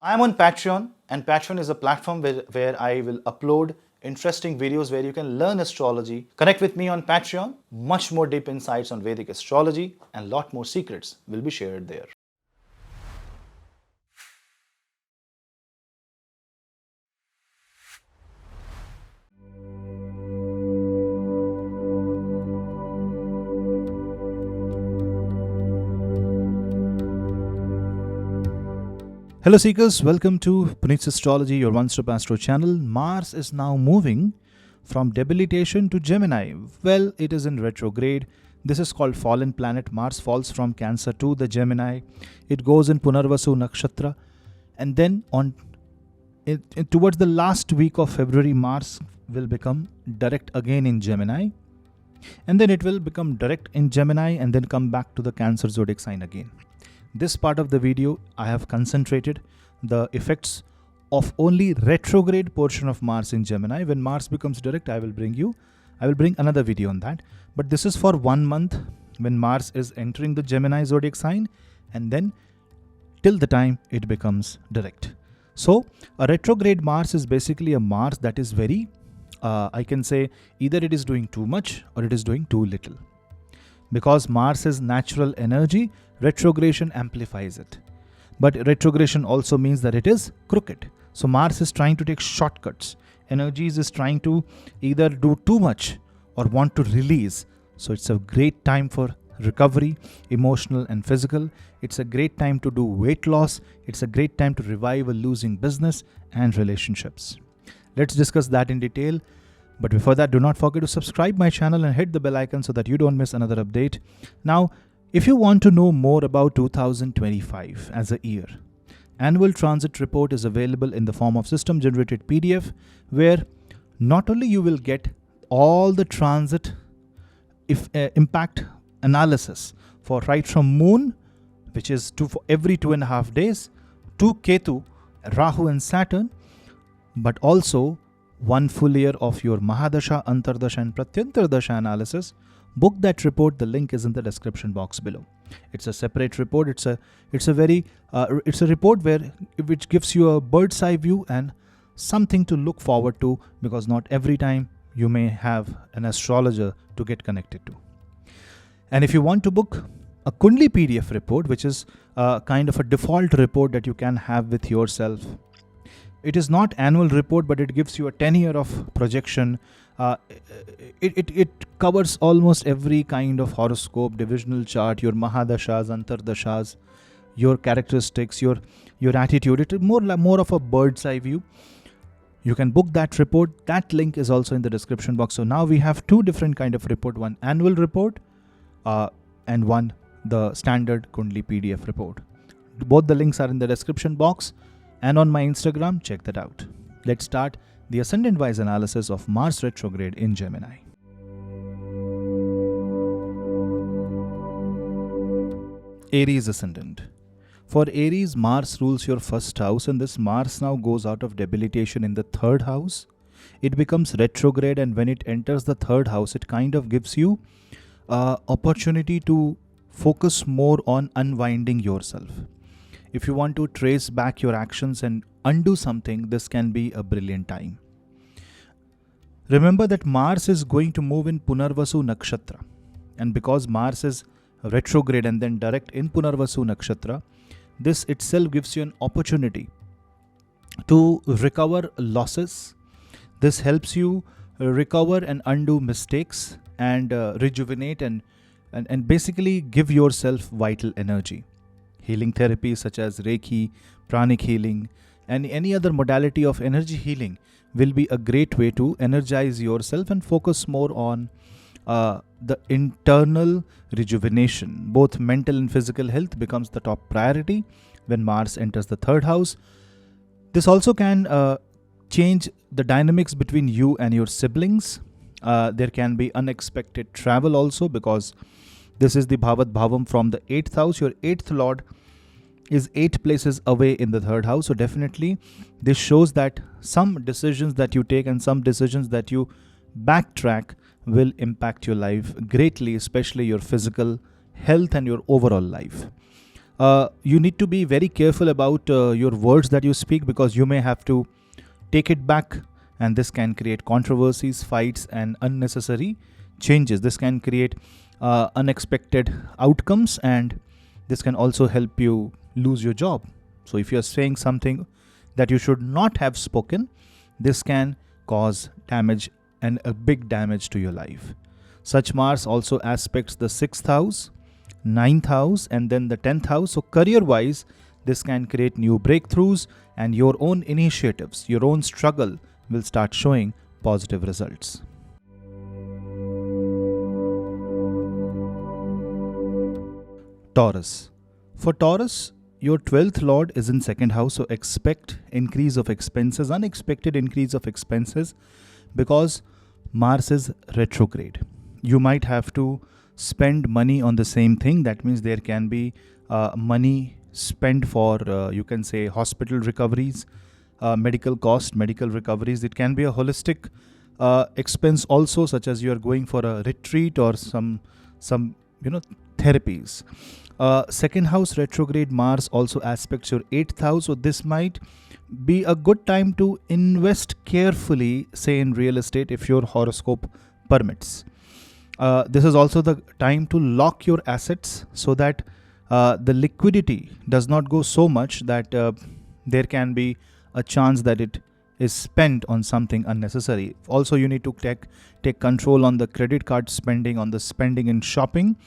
I am on Patreon, and Patreon is a platform where I will upload interesting videos where you can learn astrology. Connect with me on Patreon. Much more deep insights on Vedic astrology and lot more secrets will be shared there. Hello Seekers, welcome to Punneits Astrology, your one-stop astro channel. Mars is now moving from debilitation to Gemini. Well, it is in retrograde. This is called fallen planet. Mars falls from Cancer to the Gemini. It goes in Punarvasu Nakshatra. And then towards the last week of February, Mars will become direct again in Gemini. And then it will become direct in Gemini and then come back to the Cancer zodiac sign again. This part of the video, I have concentrated the effects of only retrograde portion of Mars in Gemini. When Mars becomes direct, I will bring another video on that. But this is for 1 month when Mars is entering the Gemini zodiac sign and then till the time it becomes direct. So a retrograde Mars is basically a Mars that is very, I can say either it is doing too much or it is doing too little. Because Mars is natural energy, retrogression amplifies it. But retrogression also means that it is crooked. So Mars is trying to take shortcuts. Energies is trying to either do too much or want to release. So it's a great time for recovery, emotional and physical. It's a great time to do weight loss. It's a great time to revive a losing business and relationships. Let's discuss that in detail. But before that, do not forget to subscribe my channel and hit the bell icon so that you don't miss another update. Now, if you want to know more about 2025 as a year, annual transit report is available in the form of system generated PDF, where not only you will get all the transit impact analysis for right from moon, which is for every 2.5 days, to Ketu, Rahu and Saturn, but also 1 full year of your Mahadasha, Antardasha and Pratyantardasha analysis. Book that report. The link is in the description box below. It's a separate report. It's a report which gives you a bird's eye view and something to look forward to, because not every time you may have an astrologer to get connected to. And if you want to book a Kundali PDF report, which is kind of a default report that you can have with yourself. It is not annual report, but it gives you a 10-year of projection. It covers almost every kind of horoscope, divisional chart, your Mahadashas, Antardashas, your characteristics, your attitude. It is more of a bird's eye view. You can book that report. That link is also in the description box. So now we have 2 different kind of report: one annual report and one the standard Kundali PDF report. Both the links are in the description box and on my Instagram. Check that out. Let's start the ascendant-wise analysis of Mars retrograde in Gemini. Aries ascendant. For Aries, Mars rules your first house, and this Mars now goes out of debilitation in the 3rd house. It becomes retrograde, and when it enters the 3rd house, it kind of gives you opportunity to focus more on unwinding yourself. If you want to trace back your actions and undo something, this can be a brilliant time. Remember that Mars is going to move in Punarvasu Nakshatra. And because Mars is retrograde and then direct in Punarvasu Nakshatra, this itself gives you an opportunity to recover losses. This helps you recover and undo mistakes and rejuvenate and basically give yourself vital energy. Healing therapies such as Reiki, pranic healing, and any other modality of energy healing will be a great way to energize yourself and focus more on the internal rejuvenation. Both mental and physical health becomes the top priority when Mars enters the 3rd house. This also can change the dynamics between you and your siblings. There can be unexpected travel also, because this is the Bhavat Bhavam from the 8th house. Your 8th lord is 8 places away in the 3rd house. So definitely this shows that some decisions that you take and some decisions that you backtrack will impact your life greatly, especially your physical health and your overall life. You need to be very careful about your words that you speak, because you may have to take it back, and this can create controversies, fights, and unnecessary changes. This can create unexpected outcomes, and this can also help you lose your job. So if you're saying something that you should not have spoken, this can cause damage, and a big damage to your life. Such Mars also aspects the 6th house, 9th house, and then the 10th house. So career wise, this can create new breakthroughs, and your own initiatives, your own struggle will start showing positive results. Taurus. For Taurus, your 12th lord is in 2nd house, so expect increase of expenses, unexpected increase of expenses, because Mars is retrograde. You might have to spend money on the same thing. That means there can be money spent for, you can say, hospital recoveries, medical cost, medical recoveries. It can be a holistic expense also, such as you are going for a retreat or some therapies. 2nd house retrograde Mars also aspects your 8th house, so this might be a good time to invest carefully, say in real estate, if your horoscope permits. This is also the time to lock your assets, so that the liquidity does not go so much that there can be a chance that it is spent on something unnecessary. Also, you need to take control on the credit card spending, on the spending in shopping,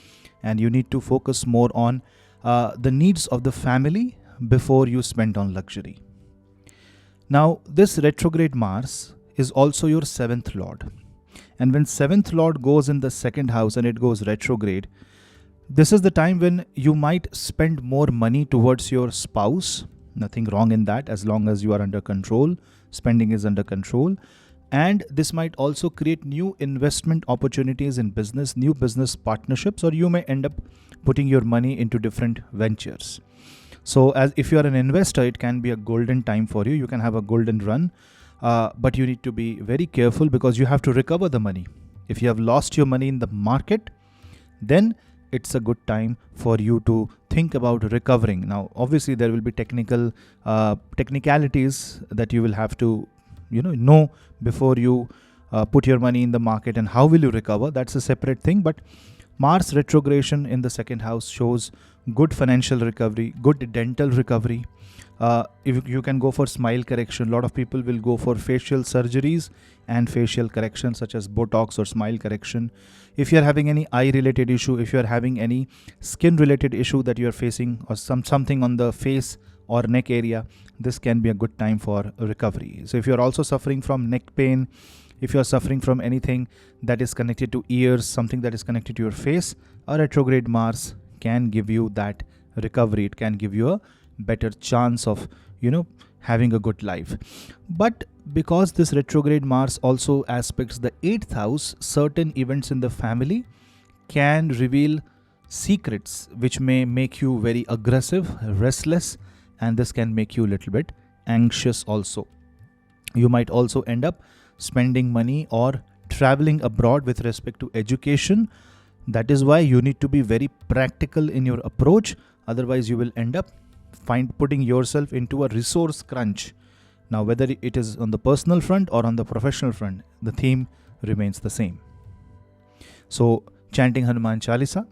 and you need to focus more on the needs of the family before you spend on luxury. Now, this retrograde Mars is also your 7th lord. And when 7th lord goes in the 2nd house and it goes retrograde, this is the time when you might spend more money towards your spouse. Nothing wrong in that, as long as you are under control. Spending is under control. And this might also create new investment opportunities in business, new business partnerships, or you may end up putting your money into different ventures. So as if you are an investor, it can be a golden time for you. You can have a golden run, but you need to be very careful, because you have to recover the money. If you have lost your money in the market, then it's a good time for you to think about recovering. Now, obviously, there will be technicalities that you will have to know before you put your money in the market, and how will you recover. That's a separate thing. But Mars retrogression in the 2nd house shows good financial recovery, good dental recovery. If you can go for smile correction, a lot of people will go for facial surgeries and facial correction, such as Botox or smile correction. If you're having any eye related issue, if you're having any skin related issue that you're facing, or something on the face or neck area, this can be a good time for recovery. So if you're also suffering from neck pain, if you're suffering from anything that is connected to ears, something that is connected to your face, a retrograde Mars can give you that recovery. It can give you a better chance of having a good life. But because this retrograde Mars also aspects the 8th house, certain events in the family can reveal secrets which may make you very aggressive, restless, and this can make you a little bit anxious also. You might also end up spending money or traveling abroad with respect to education. That is why you need to be very practical in your approach. Otherwise, you will end up putting yourself into a resource crunch. Now, whether it is on the personal front or on the professional front, the theme remains the same. So, chanting Hanuman Chalisa,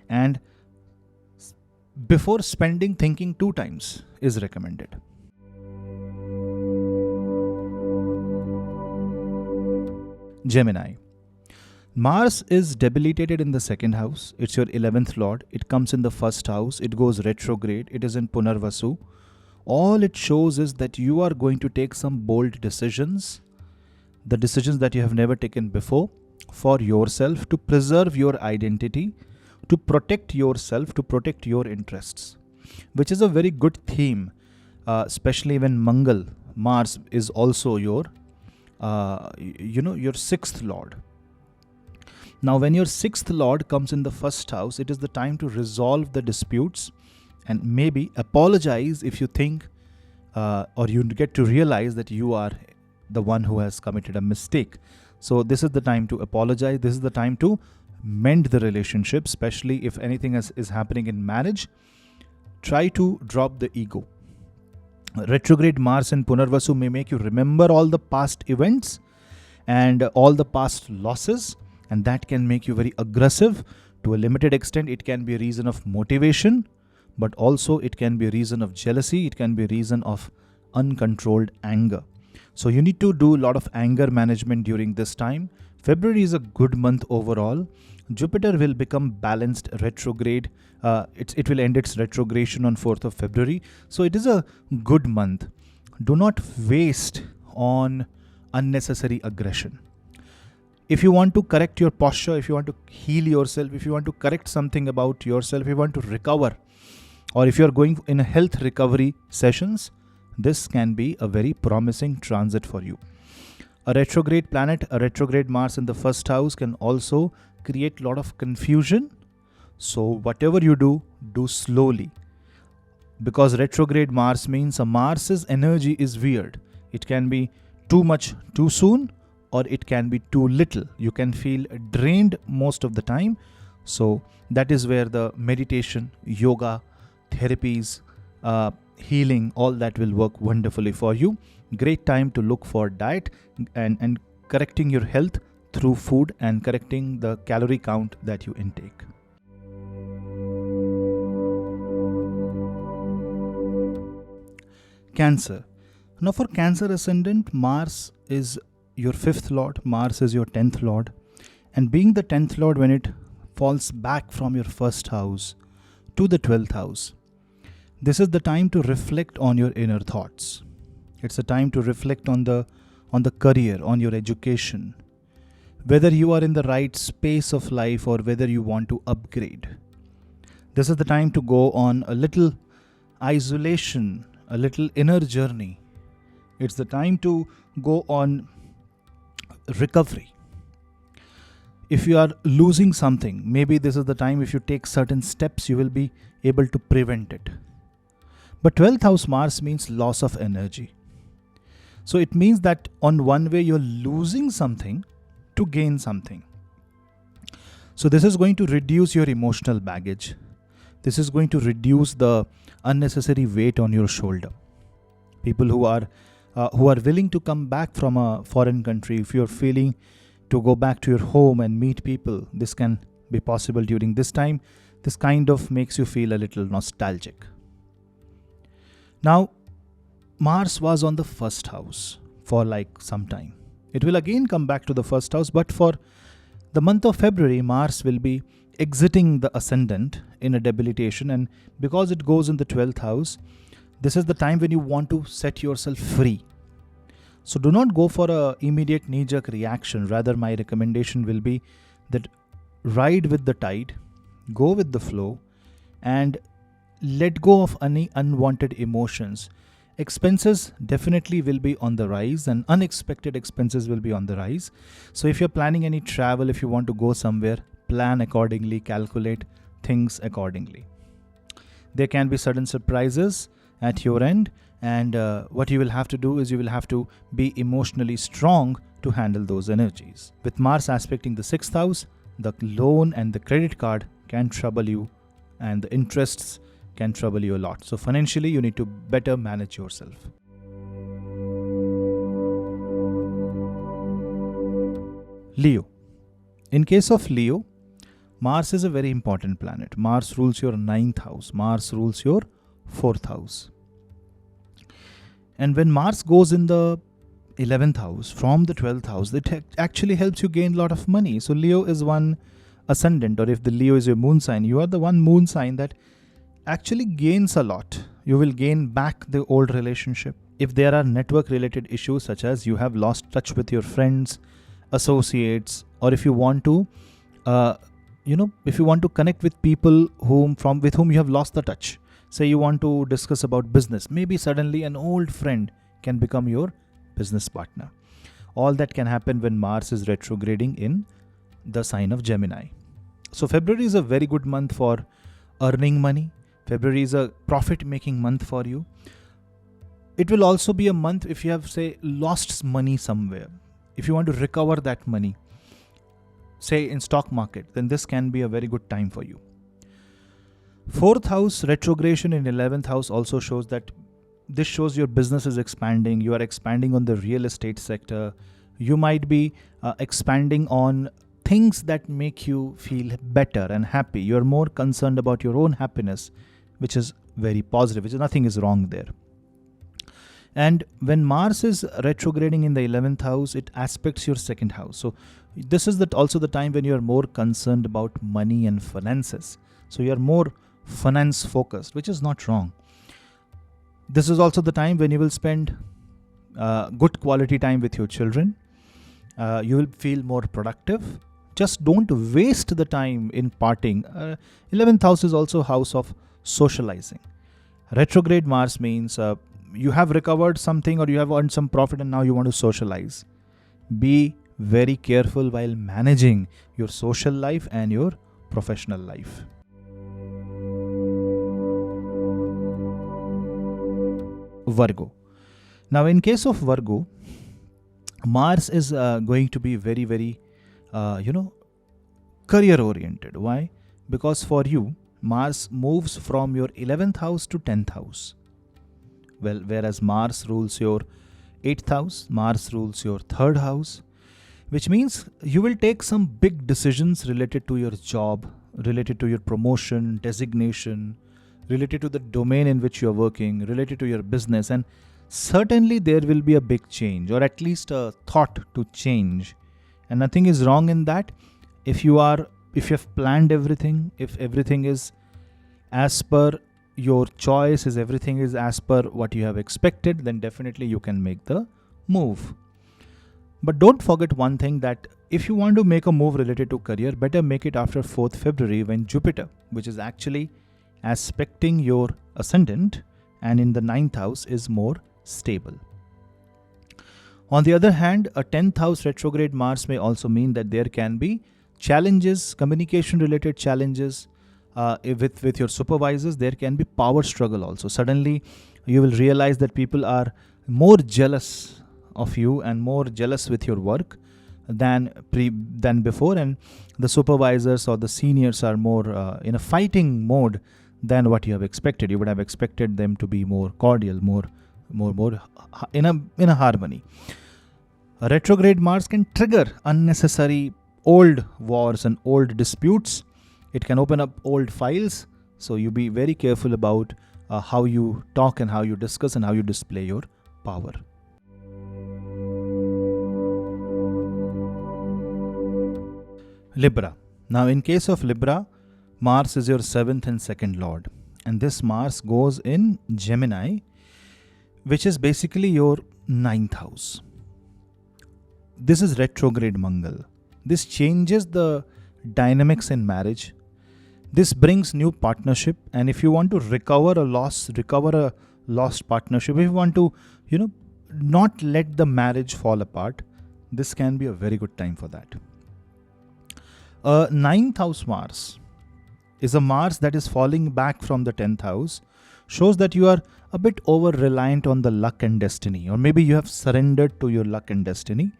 and before spending, thinking 2 times is recommended. Gemini. Mars is debilitated in the 2nd house. It's your 11th lord. It comes in the 1st house. It goes retrograde. It is in Punarvasu. All it shows is that you are going to take some bold decisions, the decisions that you have never taken before, for yourself, to preserve your identity, to protect yourself, to protect your interests, which is a very good theme, especially when Mars is also your 6th lord. Now, when your 6th lord comes in the 1st house, it is the time to resolve the disputes and maybe apologize if you think or you get to realize that you are the one who has committed a mistake. So this is the time to apologize. This is the time to mend the relationship, especially if anything is happening in marriage. try to drop the ego. Retrograde Mars in Punarvasu may make you remember all the past events and all the past losses, and that can make you very aggressive. To a limited extent, it can be a reason of motivation, but also it can be a reason of jealousy. It can be a reason of uncontrolled anger. So you need to do a lot of anger management during this time. February is a good month overall. Jupiter will become balanced retrograde. It will end its retrogradation on 4th of February. So it is a good month. Do not waste on unnecessary aggression. If you want to correct your posture, if you want to heal yourself, if you want to correct something about yourself, if you want to recover, or if you are going in a health recovery sessions, this can be a very promising transit for you. A retrograde planet, a retrograde Mars in the first house can also create a lot of confusion. So whatever you do, do slowly. Because retrograde Mars means a Mars's energy is weird. It can be too much too soon, or it can be too little. You can feel drained most of the time. So that is where the meditation, yoga, therapies, healing, all that will work wonderfully for you. Great time to look for diet and correcting your health through food and correcting the calorie count that you intake. Cancer. Now for Cancer ascendant, Mars is your 5th lord, Mars is your 10th lord, and being the 10th lord, when it falls back from your 1st house to the 12th house, this is the time to reflect on your inner thoughts. It's a time to reflect on the career, on your education, whether you are in the right space of life or whether you want to upgrade. This is the time to go on a little isolation, a little inner journey. It's the time to go on recovery. If you are losing something, maybe this is the time, if you take certain steps, you will be able to prevent it. But 12th house Mars means loss of energy. So it means that on one way you're losing something to gain something. So this is going to reduce your emotional baggage. This is going to reduce the unnecessary weight on your shoulder. People who are willing to come back from a foreign country, if you're feeling to go back to your home and meet people, this can be possible during this time. This kind of makes you feel a little nostalgic. Now, Mars was on the 1st house for like some time. It will again come back to the 1st house, but for the month of February, Mars will be exiting the ascendant in a debilitation, and because it goes in the 12th house, this is the time when you want to set yourself free. So do not go for an immediate knee-jerk reaction. Rather, my recommendation will be that ride with the tide, go with the flow, and let go of any unwanted emotions. Expenses definitely will be on the rise, and unexpected expenses will be on the rise. So if you're planning any travel, if you want to go somewhere, plan accordingly, calculate things accordingly. There can be sudden surprises at your end, and what you will have to do is you will have to be emotionally strong to handle those energies. With Mars aspecting the 6th house, the loan and the credit card can trouble you, and the interests can trouble you a lot. So financially, you need to better manage yourself. Leo. In case of Leo, Mars is a very important planet. Mars rules your 9th house. Mars rules your 4th house. And when Mars goes in the 11th house from the 12th house, it actually helps you gain a lot of money. So Leo is one ascendant, or if the Leo is your moon sign, you are the one moon sign that actually gains a lot. You will gain back the old relationship. If there are network related issues, such as you have lost touch with your friends, associates, or if you want to if you want to connect with people with whom you have lost the touch, say you want to discuss about business, maybe suddenly an old friend can become your business partner. All that can happen when Mars is retrograding in the sign of Gemini. So February is a very good month for earning money. February is a profit-making month for you. It will also be a month if you have, say, lost money somewhere. If you want to recover that money, say in stock market, then this can be a very good time for you. Fourth house retrogression in 11th house also shows that this shows your business is expanding. You are expanding on the real estate sector. You might be expanding on things that make you feel better and happy. You're more concerned about your own happiness, which is very positive, which is nothing is wrong there. And when Mars is retrograding in the 11th house, it aspects your second house. So this is also the time when you are more concerned about money and finances. So you are more finance focused, which is not wrong. This is also the time when you will spend good quality time with your children. You will feel more productive. Just don't waste the time in partying. 11th house is also house of socializing. Retrograde Mars means you have recovered something or you have earned some profit and now you want to socialize. Be very careful while managing your social life and your professional life. Virgo. Now, in case of Virgo, Mars is going to be very, very, career oriented. Why? Because for you, Mars moves from your 11th house to 10th house. Well, whereas Mars rules your 8th house, Mars rules your 3rd house, which means you will take some big decisions related to your job, related to your promotion, designation, related to the domain in which you are working, related to your business, and certainly there will be a big change, or at least a thought to change. And nothing is wrong in that. If you have planned everything, if everything is as per your choice, if everything is as per what you have expected, then definitely you can make the move. But don't forget one thing, that if you want to make a move related to career, better make it after 4th February when Jupiter, which is actually aspecting your ascendant and in the 9th house, is more stable. On the other hand, a 10th house retrograde Mars may also mean that there can be challenges, communication related challenges with your supervisors. There can be power struggle also. Suddenly you will realize that people are more jealous of you and more jealous with your work than before, and the supervisors or the seniors are more in a fighting mode than what you have expected. You would have expected them to be more cordial, more in a harmony. A retrograde Mars can trigger unnecessary old wars and old disputes. It can open up old files. So you be very careful about how you talk and how you discuss and how you display your power. Libra. Now, in case of Libra, Mars is your 7th and 2nd lord. And this Mars goes in Gemini, which is basically your 9th house. This is retrograde Mangal. This changes the dynamics in marriage. This brings new partnership. And if you want to recover a lost partnership, if you want to, not let the marriage fall apart, this can be a very good time for that. 9th house Mars is a Mars that is falling back from the 10th house, shows that you are a bit over-reliant on the luck and destiny, or maybe you have surrendered to your luck and destiny.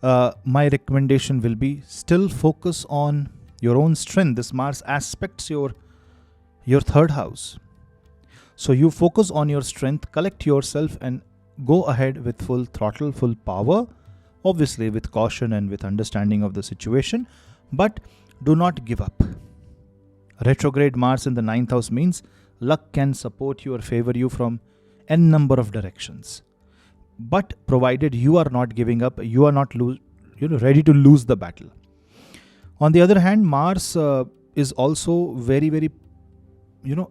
My recommendation will be still focus on your own strength. This Mars aspects your 3rd house. So you focus on your strength, collect yourself and go ahead with full throttle, full power, obviously with caution and with understanding of the situation, but do not give up. Retrograde Mars in the 9th house means luck can support you or favor you from n number of directions. But provided you are not giving up, you are not ready to lose the battle. On the other hand, Mars is also very, very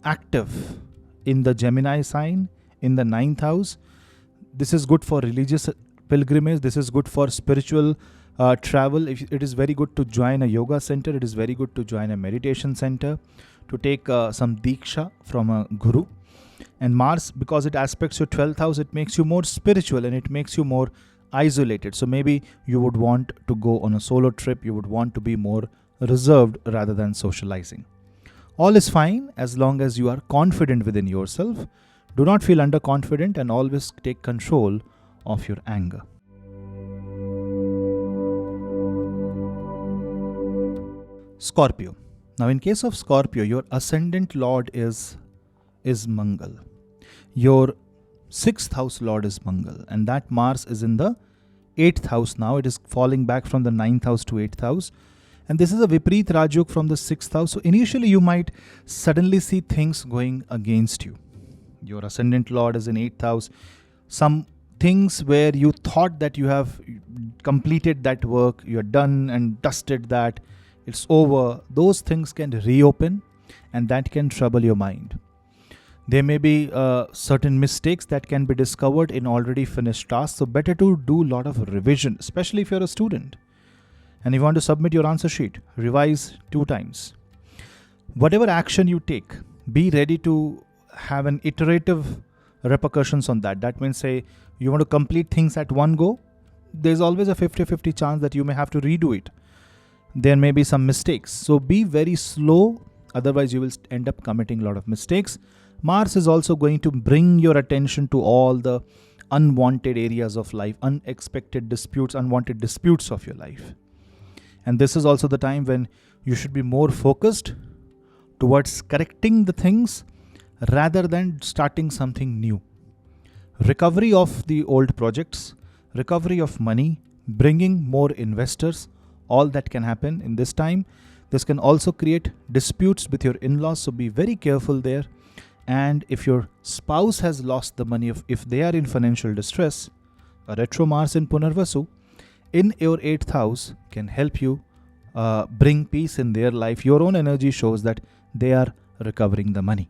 active in the Gemini sign in the 9th house. This is good for religious pilgrimage. This is good for spiritual travel. It is very good to join a yoga center. It is very good to join a meditation center, to take some diksha from a guru. And Mars, because it aspects your 12th house, it makes you more spiritual and it makes you more isolated. So maybe you would want to go on a solo trip. You would want to be more reserved rather than socializing. All is fine as long as you are confident within yourself. Do not feel underconfident and always take control of your anger. Scorpio. Now, in case of Scorpio, your ascendant lord is Mangal. Your 6th house lord is Mangal, and that Mars is in the 8th house now. It is falling back from the 9th house to 8th house. And this is a Vipreet Rajyog from the 6th house. So initially you might suddenly see things going against you. Your ascendant lord is in 8th house. Some things where you thought that you have completed that work, you're done and dusted that, it's over. Those things can reopen and that can trouble your mind. There may be certain mistakes that can be discovered in already finished tasks. So better to do a lot of revision, especially if you're a student. And you want to submit your answer sheet, revise 2 times. Whatever action you take, be ready to have an iterative repercussions on that. That means, say, you want to complete things at one go, there's always a 50-50 chance that you may have to redo it. There may be some mistakes. So be very slow, otherwise you will end up committing a lot of mistakes. Mars is also going to bring your attention to all the unwanted areas of life, unexpected disputes, unwanted disputes of your life. And this is also the time when you should be more focused towards correcting the things rather than starting something new. Recovery of the old projects, recovery of money, bringing more investors, all that can happen in this time. This can also create disputes with your in-laws, so be very careful there. And if your spouse has lost the money, if they are in financial distress, a retro Mars in Punarvasu in your 8th house can help you bring peace in their life. Your own energy shows that they are recovering the money.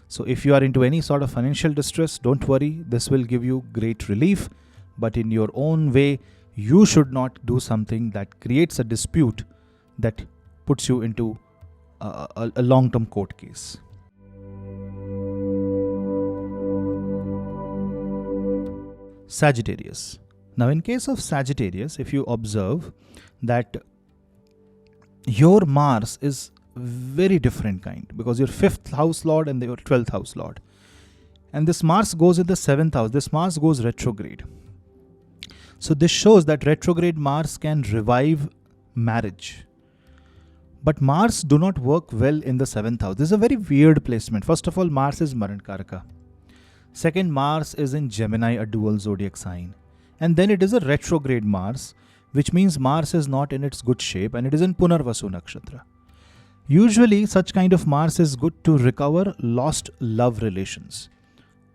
So if you are into any sort of financial distress, don't worry, this will give you great relief. But in your own way, you should not do something that creates a dispute that puts you into a long-term court case. Sagittarius. Now, in case of Sagittarius, if you observe that your Mars is very different kind, because your 5th house lord and your 12th house lord, and this Mars goes in the 7th house. This Mars goes retrograde. So this shows that retrograde Mars can revive marriage. But Mars do not work well in the 7th house. This is a very weird placement. First of all, Mars is Marankaraka. Second, Mars is in Gemini, a dual zodiac sign. And then it is a retrograde Mars, which means Mars is not in its good shape and it is in Punarvasu Nakshatra. Usually, such kind of Mars is good to recover lost love relations.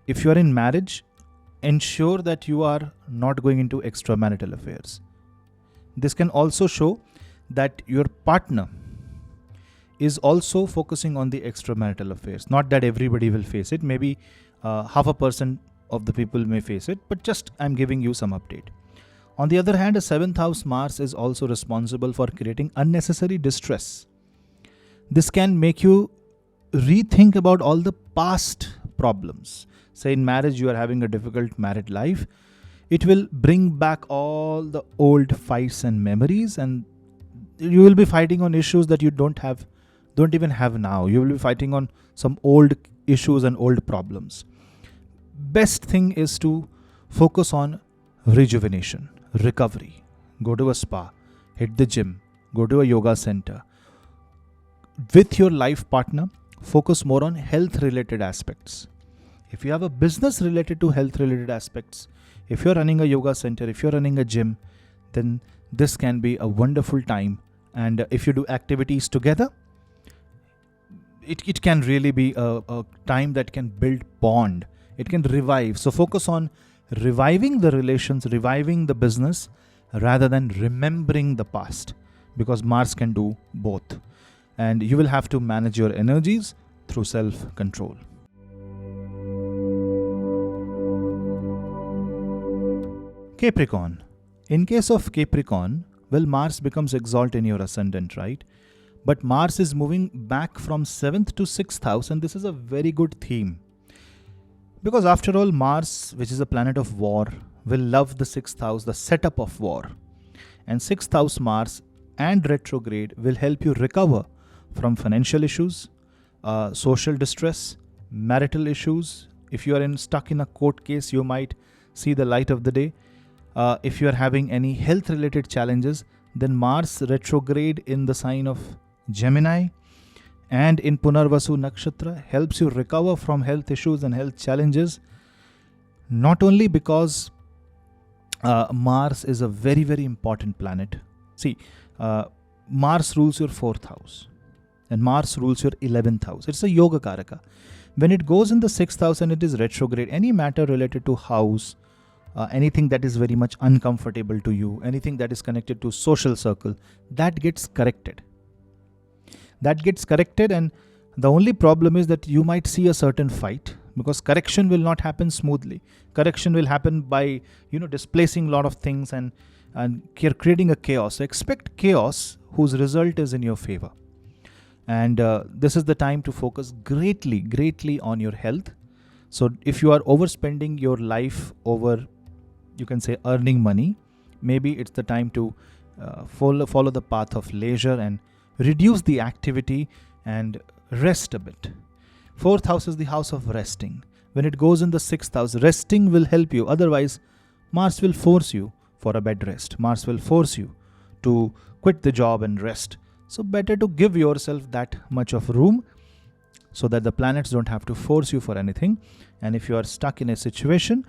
If you are in marriage, ensure that you are not going into extramarital affairs. This can also show that your partner is also focusing on the extramarital affairs. Not that everybody will face it. Maybe 0.5% of the people may face it, but just I'm giving you some update. On the other hand, a 7th house Mars is also responsible for creating unnecessary distress. This can make you rethink about all the past problems. Say in marriage, you are having a difficult married life. It will bring back all the old fights and memories, and you will be fighting on issues that you don't even have now. You will be fighting on some old issues and old problems. Best thing is to focus on rejuvenation, recovery. Go to a spa, hit the gym, go to a yoga center. With your life partner, focus more on health related aspects. If you have a business related to health related aspects, if you're running a yoga center, if you're running a gym, then this can be a wonderful time. And if you do activities together, it can really be a time that can build bond. It can revive. So focus on reviving the relations, reviving the business, rather than remembering the past, because Mars can do both. And you will have to manage your energies through self-control. Capricorn. In case of Capricorn, well, Mars becomes exalted in your ascendant, right? But Mars is moving back from 7th to 6th house, and this is a very good theme. Because after all, Mars, which is a planet of war, will love the 6th house, the setup of war. And 6th house Mars and retrograde will help you recover from financial issues, social distress, marital issues. If you are stuck in a court case, you might see the light of the day. If you are having any health related challenges, then Mars retrograde in the sign of Gemini and in Punarvasu Nakshatra helps you recover from health issues and health challenges. Not only because Mars is a very, very important planet. See, Mars rules your 4th house and Mars rules your 11th house. It's a yoga karaka. When it goes in the 6th house and it is retrograde, any matter related to house, anything that is very much uncomfortable to you, anything that is connected to social circle, that gets corrected. And the only problem is that you might see a certain fight, because correction will not happen smoothly. Correction will happen by, displacing a lot of things and creating a chaos. So expect chaos whose result is in your favor. And this is the time to focus greatly on your health. So if you are overspending your life over, you can say, earning money, maybe it's the time to follow the path of leisure and reduce the activity and rest a bit. 4th house is the house of resting. When it goes in the 6th house, resting will help you. Otherwise, Mars will force you for a bed rest. Mars will force you to quit the job and rest. So better to give yourself that much of room so that the planets don't have to force you for anything. And if you are stuck in a situation,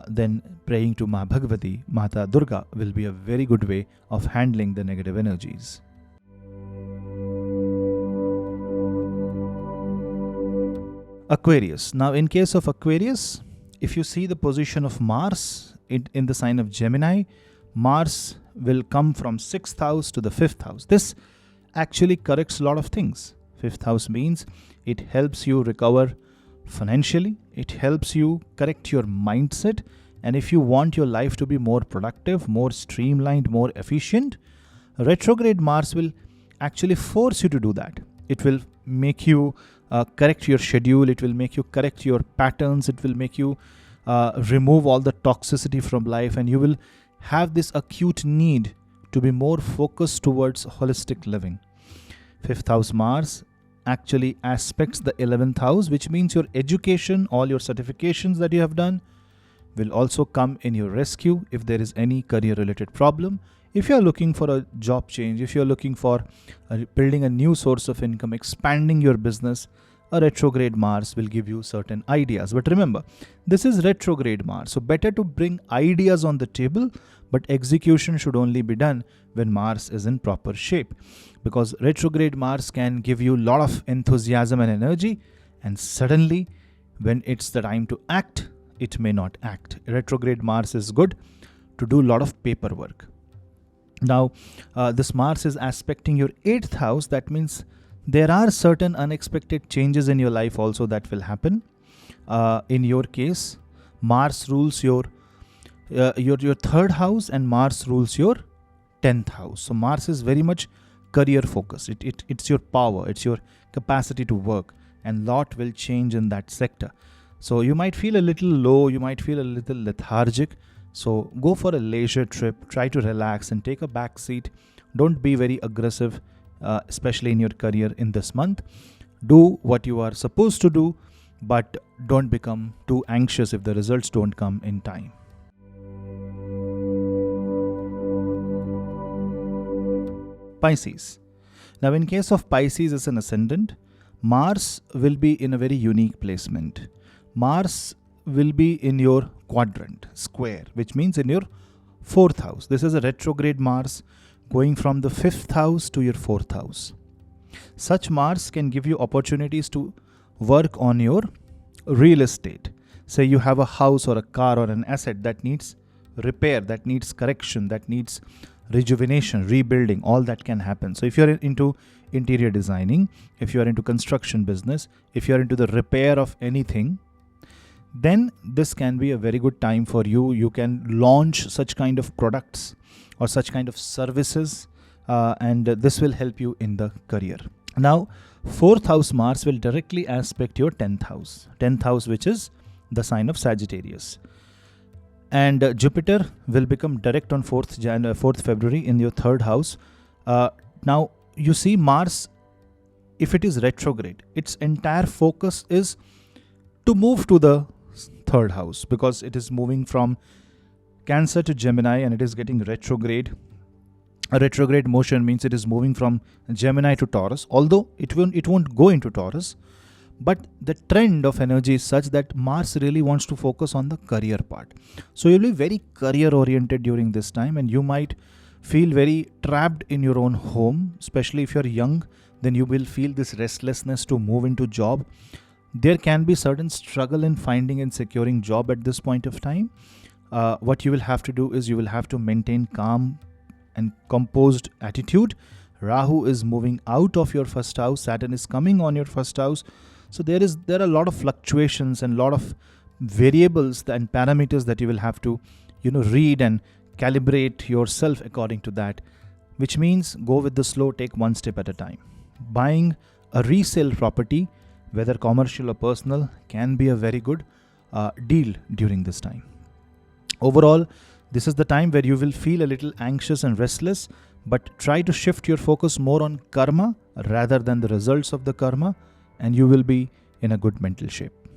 then praying to Ma Bhagavati, Mata Durga, will be a very good way of handling the negative energies. Aquarius. Now, in case of Aquarius, if you see the position of Mars in the sign of Gemini, Mars will come from 6th house to the 5th house. This actually corrects a lot of things. 5th house means it helps you recover financially. It helps you correct your mindset. And if you want your life to be more productive, more streamlined, more efficient, retrograde Mars will actually force you to do that. It will make you correct your schedule. It will make you correct your patterns. It will make you remove all the toxicity from life, and you will have this acute need to be more focused towards holistic living. 5th house Mars actually aspects the 11th house, which means your education, all your certifications that you have done will also come in your rescue if there is any career related problem. If you are looking for a job change, if you are looking for building a new source of income, expanding your business, a retrograde Mars will give you certain ideas. But remember, this is retrograde Mars. So better to bring ideas on the table, but execution should only be done when Mars is in proper shape. Because retrograde Mars can give you a lot of enthusiasm and energy, and suddenly when it's the time to act, it may not act. Retrograde Mars is good to do a lot of paperwork. Now, this Mars is aspecting your 8th house. That means there are certain unexpected changes in your life also that will happen. In your case, Mars rules your 3rd house and Mars rules your 10th house. So Mars is very much career focused. It's your power, it's your capacity to work, and lot will change in that sector. So you might feel a little low, you might feel a little lethargic. So go for a leisure trip, try to relax and take a back seat. Don't be very aggressive, especially in your career in this month. Do what you are supposed to do, but don't become too anxious if the results don't come in time. Pisces. Now, in case of Pisces as an ascendant, Mars will be in a very unique placement. Mars will be in your quadrant, square, which means in your 4th house. This is a retrograde Mars going from the 5th house to your 4th house. Such Mars can give you opportunities to work on your real estate. Say you have a house or a car or an asset that needs repair, that needs correction, that needs rejuvenation, rebuilding, all that can happen. So if you're into interior designing, if you're into construction business, if you're into the repair of anything, then this can be a very good time for you. You can launch such kind of products or such kind of services, and this will help you in the career. Now, 4th house Mars will directly aspect your 10th house. 10th house, which is the sign of Sagittarius. And Jupiter will become direct on 4th February in your 3rd house. Now, you see Mars, if it is retrograde, its entire focus is to move to the 3rd house, because it is moving from Cancer to Gemini and it is getting retrograde. A retrograde motion means it is moving from Gemini to Taurus, although it won't go into Taurus. But the trend of energy is such that Mars really wants to focus on the career part. So you'll be very career oriented during this time, and you might feel very trapped in your own home, especially if you're young. Then you will feel this restlessness to move into job. There can be certain struggle in finding and securing job at this point of time. What you will have to do is you will have to maintain calm and composed attitude. Rahu is moving out of your first house. Saturn is coming on your first house. So there are a lot of fluctuations and a lot of variables and parameters that you will have to read and calibrate yourself according to that, which means go with the slow, take one step at a time. Buying a resale property, whether commercial or personal, can be a very good deal during this time. Overall, this is the time where you will feel a little anxious and restless, but try to shift your focus more on karma rather than the results of the karma, and you will be in a good mental shape.